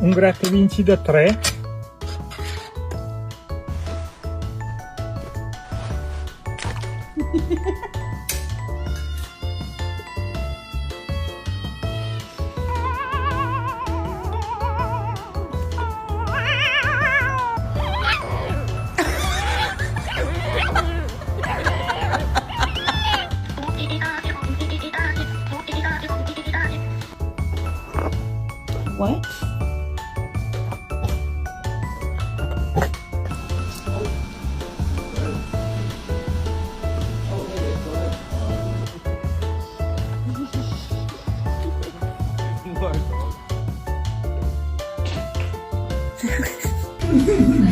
un gratta e vinci da 3. What? Oh my God.